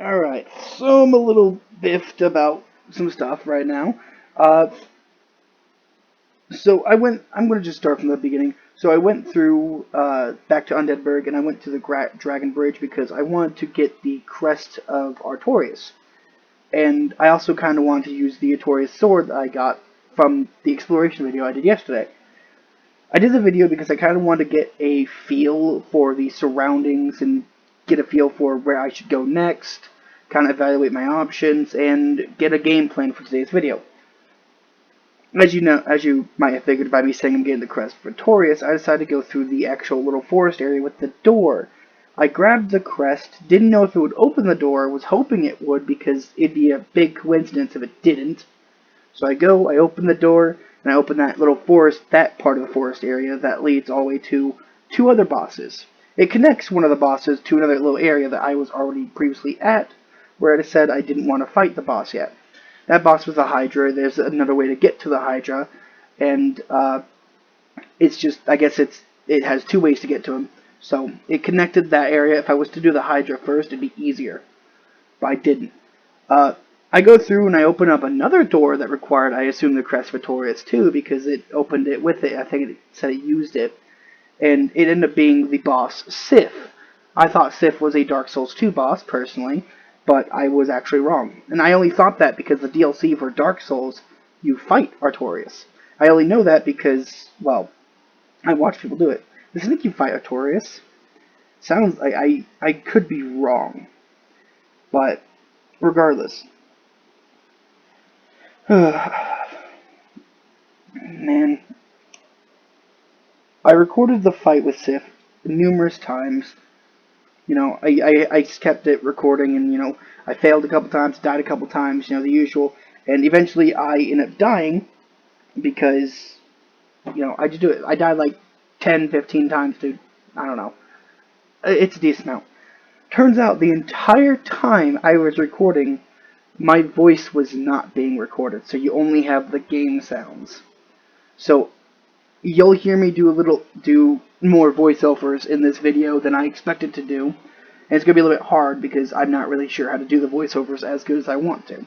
Alright, so I'm a little biffed about some stuff right now. Uh, I'm going to just start from the beginning. So I went through, back to Undeadburg, and I went to the Dragon Bridge because I wanted to get the crest of Artorias. And I also kind of wanted to use the Artorias sword that I got from the exploration video I did yesterday. I did the video because I kind of wanted to get a feel for the surroundings and get a feel for where I should go next, kind of evaluate my options, and get a game plan for today's video. As you might have figured by me saying I'm getting the crest for Torius, I decided to go through the actual little forest area with the door. I grabbed the crest, didn't know if it would open the door, was hoping it would because it'd be a big coincidence if it didn't. So I open the door, and I open that part of the forest area that leads all the way to two other bosses. It connects one of the bosses to another little area that I was already previously at, where I said I didn't want to fight the boss yet. That boss was a Hydra. There's another way to get to the Hydra, and it's just, I guess it has two ways to get to him. So it connected that area. If I was to do the Hydra first, it'd be easier, but I didn't. I go through and I open up another door that required, I assume, the Crest Victorious too, because it opened it with it. I think it said it used it. And it ended up being the boss, Sif. I thought Sif was a Dark Souls 2 boss, personally, but I was actually wrong. And I only thought that because the DLC for Dark Souls, you fight Artorias. I only know that because, well, I watch people do it. Does it make you fight Artorias? Sounds like I could be wrong. But, regardless. Man, I recorded the fight with Sif numerous times. I kept it recording, and I failed a couple times, died a couple times, the usual. And eventually I ended up dying because, I just do it. I died like 10, 15 times, dude. I don't know. It's a decent amount. Turns out the entire time I was recording, my voice was not being recorded, so you only have the game sounds. So you'll hear me do more voiceovers in this video than I expected to do, and it's going to be a little bit hard because I'm not really sure how to do the voiceovers as good as I want to.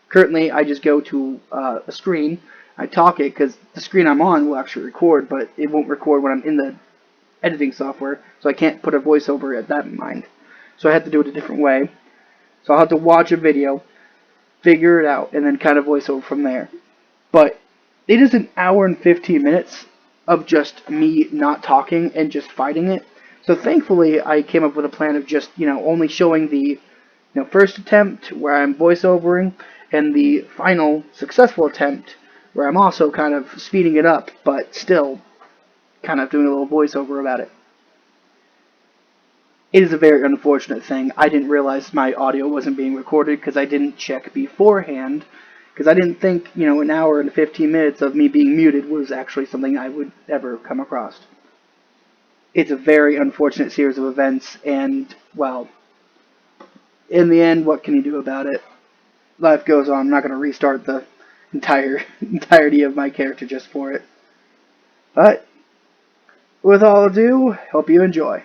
Currently, I just go to a screen, I talk it, because the screen I'm on will actually record, but it won't record when I'm in the editing software, so I can't put a voiceover at that in mind. So I have to do it a different way. So I'll have to watch a video, figure it out, and then kind of voice over from there. But it is an hour and 15 minutes of just me not talking and just fighting it. So thankfully, I came up with a plan of just, only showing the first attempt where I'm voiceovering and the final successful attempt where I'm also kind of speeding it up, but still kind of doing a little voiceover about it. It is a very unfortunate thing. I didn't realize my audio wasn't being recorded because I didn't check beforehand. Because I didn't think, an hour and 15 minutes of me being muted was actually something I would ever come across. It's a very unfortunate series of events, and, well, in the end, what can you do about it? Life goes on. I'm not going to restart the entirety of my character just for it. But, with all ado, hope you enjoy.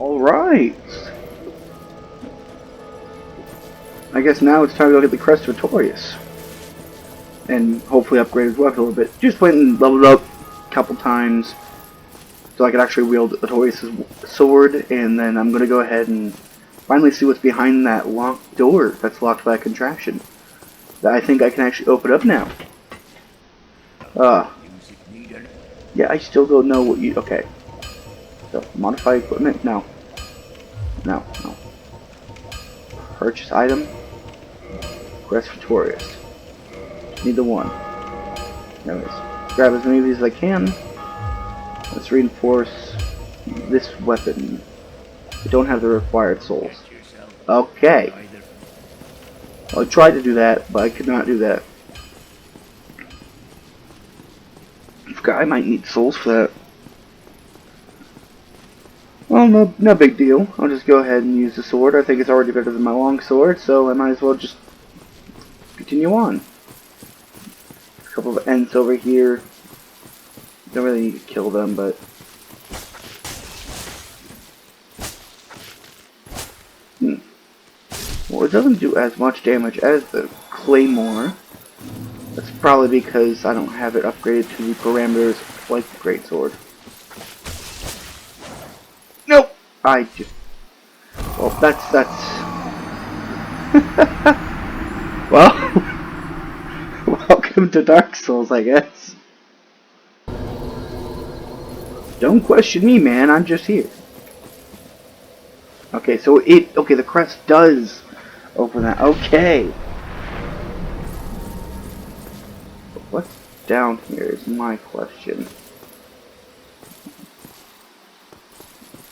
Alright. I guess now it's time to go get the Crest Victorious. And hopefully upgrade his weapon a little bit. Just went and leveled up a couple times so I could actually wield Artorias' sword, and then I'm going to go ahead and finally see what's behind that locked door that's locked by a contraption. That I think I can actually open up now. Yeah, I still don't know what you... Okay. So, modify equipment? No. No. Purchase item. Crest Victorious. Need the one. Anyways, grab as many of these as I can. Let's reinforce this weapon. I don't have the required souls. Okay. Well, I tried to do that, but I could not do that. I forgot I might need souls for that. Well, no big deal. I'll just go ahead and use the sword. I think it's already better than my long sword, so I might as well just continue on. A couple of Ents over here. Don't really need to kill them, but Well, it doesn't do as much damage as the Claymore. That's probably because I don't have it upgraded to the parameters like the Greatsword. Nope! I just... Well, that's... Well... Welcome to Dark Souls, I guess. Don't question me, man. I'm just here. Okay, so it... Okay, the crest does open that. Okay. What's down here is my question.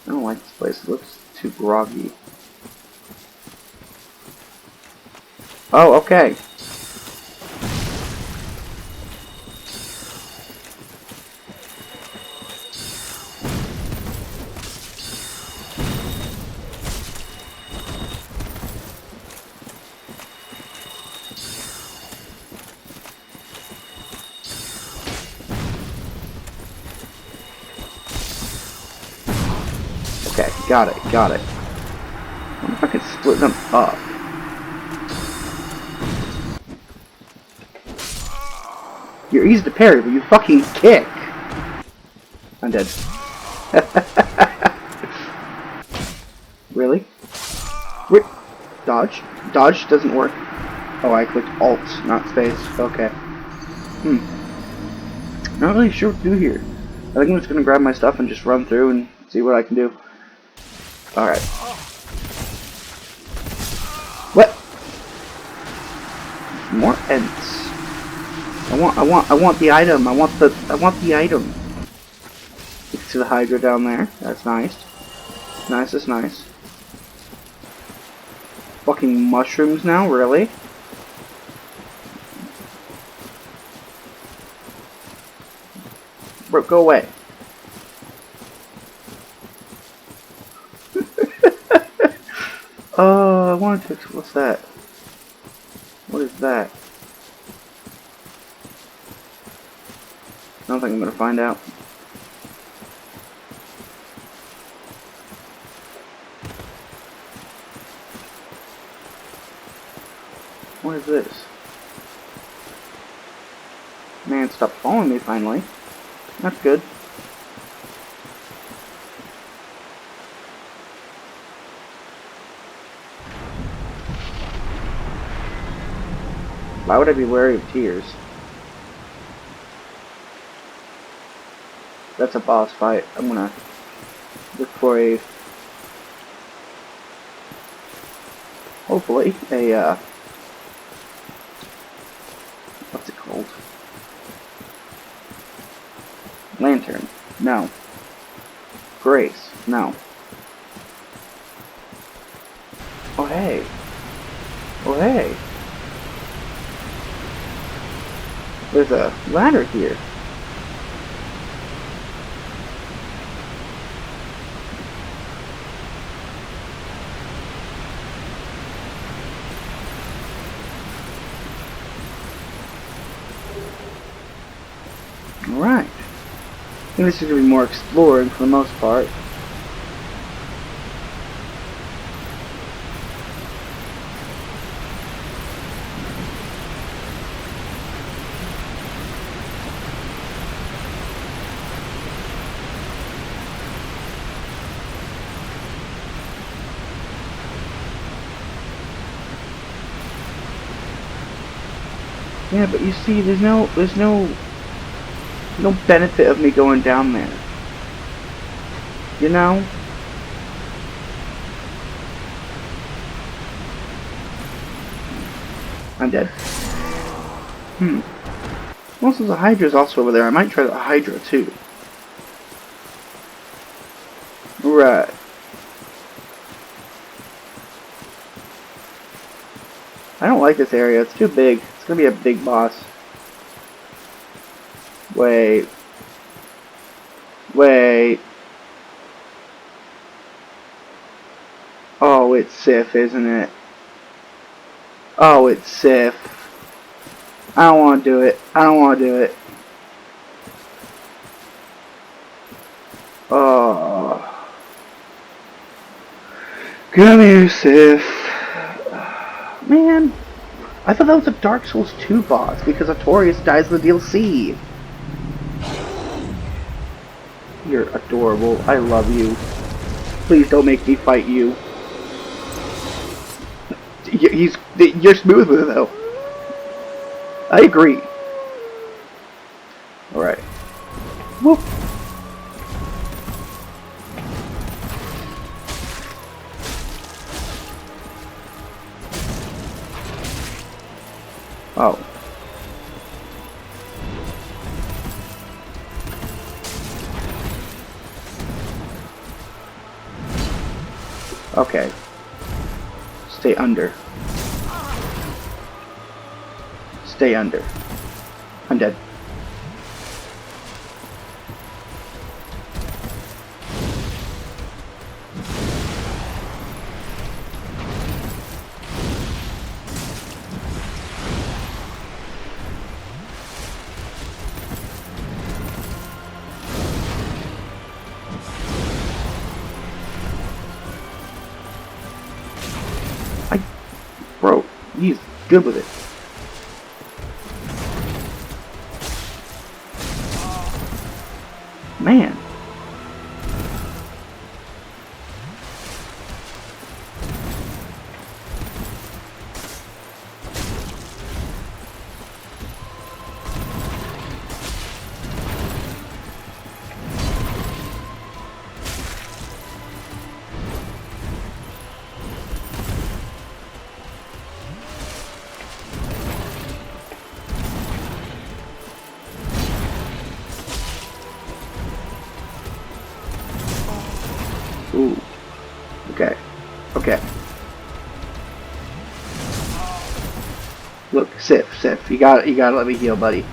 I don't like this place. It looks too groggy. Oh, okay. Okay, got it, got it. I wonder if I can split them up. You're easy to parry, but you fucking kick! I'm dead. Really? Wait. Dodge? Dodge doesn't work. Oh, I clicked Alt, not space. Okay. Not really sure what to do here. I think I'm just gonna grab my stuff and just run through and see what I can do. Alright. What? More ents. I want the item. I want the item. You can see the Hydra down there. That's nice. Nice, that's nice. Fucking mushrooms now, really? Bro, go away. Oh, I wanted to... What's that? What is that? I don't think I'm gonna find out. What is this? Man, stop following me finally. That's good. Why would I be wary of tears? That's a boss fight. I'm gonna look for a... Hopefully, a, what's it called? Lantern. No. Grace. No. Oh, hey. Oh, hey. There's a ladder here. Alright. I think this is going to be more exploring for the most part. Yeah, but you see, there's no benefit of me going down there. You know? I'm dead. Most of the Hydra's also over there. I might try the Hydra too. Right. I don't like this area. It's too big. It's gonna be a big boss. Wait. Wait. Oh, it's Sif, isn't it? Oh, it's Sif. I don't want to do it. I don't want to do it. Oh. Come here, Sif. Man, I thought that was a Dark Souls 2 boss because Artorias dies in the DLC. You're adorable. I love you. Please don't make me fight you. You're smooth with it though. I agree. Alright. Whoop. Oh. Okay. Stay under. Stay under. I'm dead. Bro, he's good with it. Man. Ooh. Okay. Okay. Look, Sif, you gotta let me heal, buddy.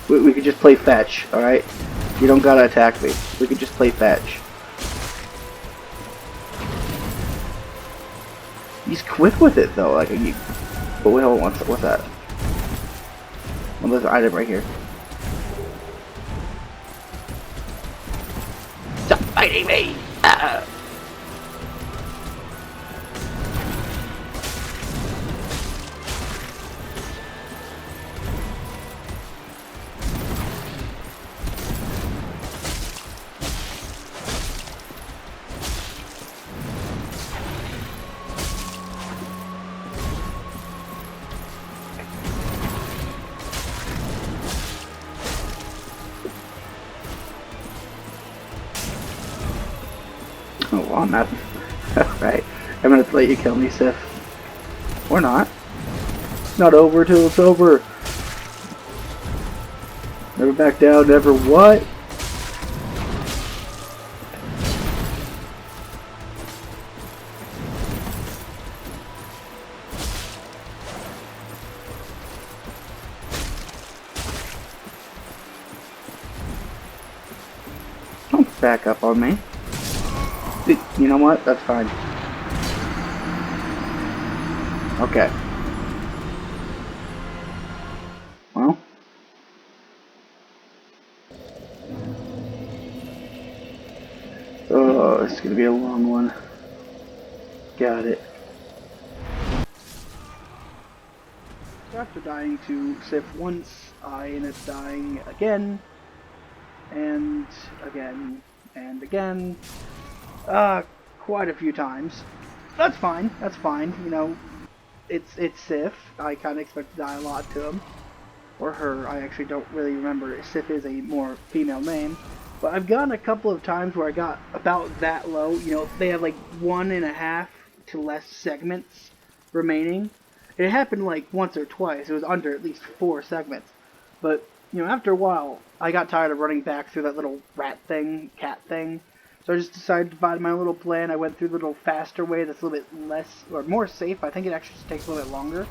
We could just play fetch, alright? You don't gotta attack me. We could just play fetch. He's quick with it though, like you. But wait, hold on, what's that? Well, there's an item right here. Stop fighting me! Ah. Oh, well, I'm not. Right. I'm gonna let you kill me, Sif. Or not. It's not over till it's over. Never back down, never what? Don't back up on me. You know what? That's fine. Okay. Well. Oh, it's gonna be a long one. Got it. So after dying to Sif once, I ended up dying again, and again, and again. Quite a few times. That's fine. That's fine. You know, it's Sif. I kind of expect to die a lot to him. Or her. I actually don't really remember. Sif is a more female name. But I've gotten a couple of times where I got about that low. You know, they have like 1.5 to less segments remaining. It happened like once or twice. It was under at least 4 segments. But, you know, after a while, I got tired of running back through that little rat thing, cat thing. So I just decided to find my little plan. I went through the little faster way that's a little bit less, or more safe. I think it actually just takes a little bit longer.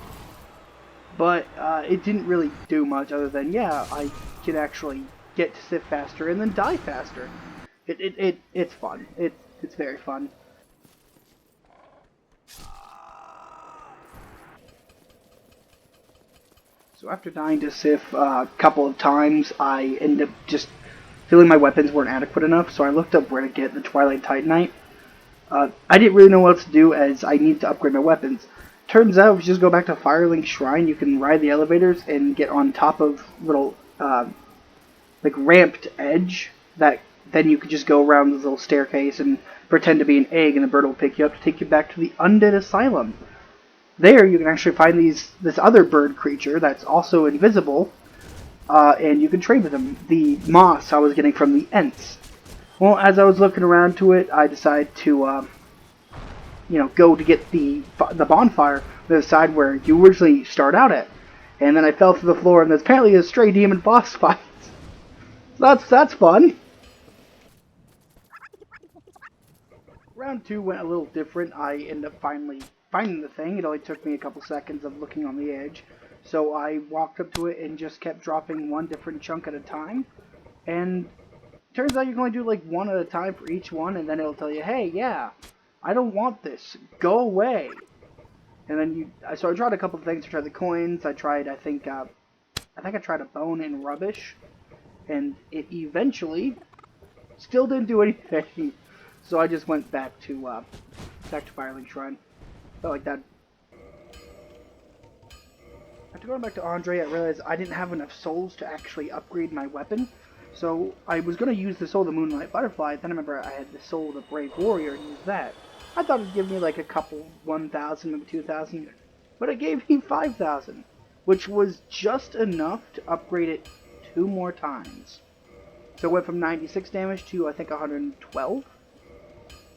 But it didn't really do much other than, yeah, I can actually get to Sif faster and then die faster. It's fun. It's very fun. So after dying to Sif a couple of times, I ended up just feeling my weapons weren't adequate enough, so I looked up where to get the Twilight Titanite. I didn't really know what else to do as I needed to upgrade my weapons. turns out if you just go back to Firelink Shrine, you can ride the elevators and get on top of little like ramped edge that then you could just go around this little staircase and pretend to be an egg, and the bird will pick you up to take you back to the Undead Asylum. There you can actually find this other bird creature that's also invisible, and you can trade with him. The moss I was getting from the Ents. Well, as I was looking around to it, I decided to go to get the bonfire, the side where you originally start out at, and then I fell through the floor, and there's apparently a stray demon boss fight. So that's fun. Round 2 went a little different. I ended up finally finding the thing. It only took me a couple seconds of looking on the edge. So I walked up to it and just kept dropping one different chunk at a time. And turns out you can only do like one at a time for each one, and then it'll tell you, hey, yeah, I don't want this. Go away. And then so I tried a couple of things. I tried the coins. I tried, I think I tried a bone and rubbish. And it eventually still didn't do anything. So I just went back to Firelink Shrine. Felt like that. After going back to Andre, I realized I didn't have enough souls to actually upgrade my weapon. So I was going to use the Soul of the Moonlight Butterfly, then I remember I had the Soul of the Brave Warrior and use that. I thought it'd give me like a couple 1,000, maybe 2,000, but it gave me 5,000, which was just enough to upgrade it 2 more times. So it went from 96 damage to I think 112?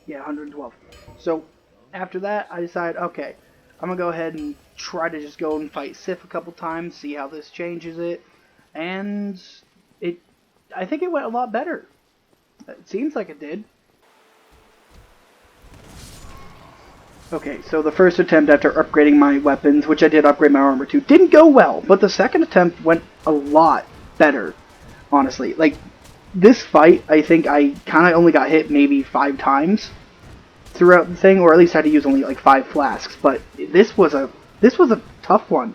Yeah, 112. So after that, I decided, okay, I'm going to go ahead and try to just go and fight Sif a couple times, see how this changes it, and I think it went a lot better. It seems like it did. Okay, so the first attempt after upgrading my weapons, which I did upgrade my armor to, didn't go well, but the second attempt went a lot better, honestly. Like, this fight, I think I kind of only got hit maybe 5 times throughout the thing, or at least I had to use only like 5 flasks, but this was a tough one.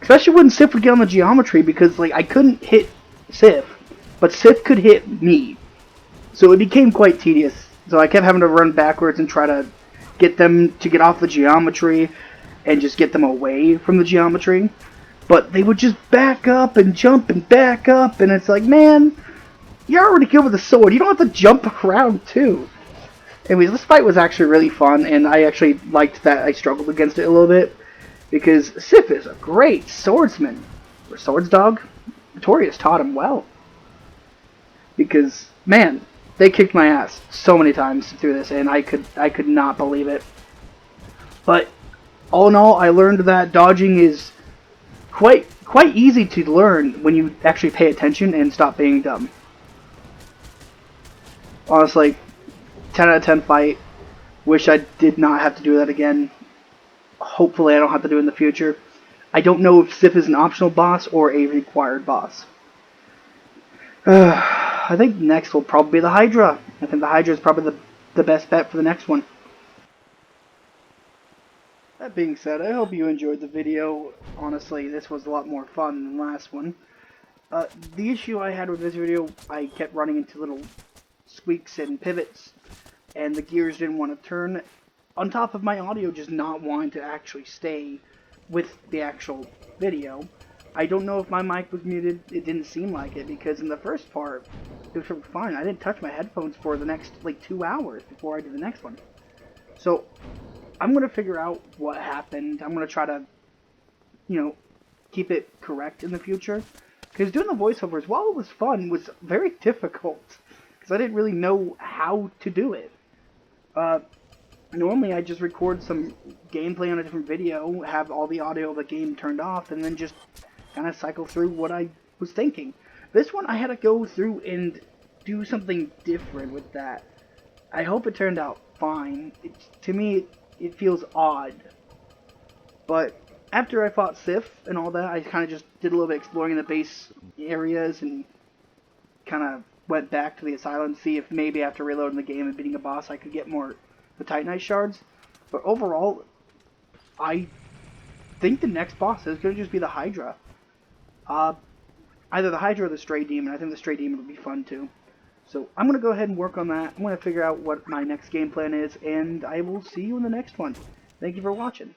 Especially when Sif would get on the geometry, because like I couldn't hit Sif, but Sif could hit me. So it became quite tedious. So I kept having to run backwards and try to get them to get off the geometry and just get them away from the geometry. But they would just back up and jump and back up, and it's like, man, you're already good with a sword. You don't have to jump around too. Anyways, this fight was actually really fun, and I actually liked that I struggled against it a little bit, because Sif is a great swordsman. Or swords dog. Notorious taught him well. Because, man, they kicked my ass so many times through this, and I could not believe it. But all in all, I learned that dodging is quite easy to learn when you actually pay attention and stop being dumb. Honestly, 10 out of 10 fight. Wish I did not have to do that again. Hopefully I don't have to do it in the future. I don't know if Sif is an optional boss or a required boss. I think next will probably be the Hydra. I think the Hydra is probably the best bet for the next one. That being said, I hope you enjoyed the video. Honestly, this was a lot more fun than the last one. The issue I had with this video, I kept running into little squeaks and pivots, and the gears didn't want to turn, on top of my audio just not wanting to actually stay with the actual video. I don't know if my mic was muted. It didn't seem like it, because in the first part, it was fine. I didn't touch my headphones for the next, like, 2 hours before I did the next one. So, I'm going to figure out what happened. I'm going to try to, keep it correct in the future. Because doing the voiceovers, while it was fun, was very difficult. Because I didn't really know how to do it. Normally I just record some gameplay on a different video, have all the audio of the game turned off, and then just kind of cycle through what I was thinking. This one I had to go through and do something different with that. I hope it turned out fine. To me, it feels odd. But after I fought Sif and all that, I kind of just did a little bit exploring in the base areas and kind of went back to the asylum to see if maybe after reloading the game and beating a boss I could get more the Titanite shards. But overall, I think the next boss is going to just be the Hydra. Either the Hydra or the Stray Demon. I think the Stray Demon would be fun too. So I'm going to go ahead and work on that. I'm going to figure out what my next game plan is, and I will see you in the next one. Thank you for watching.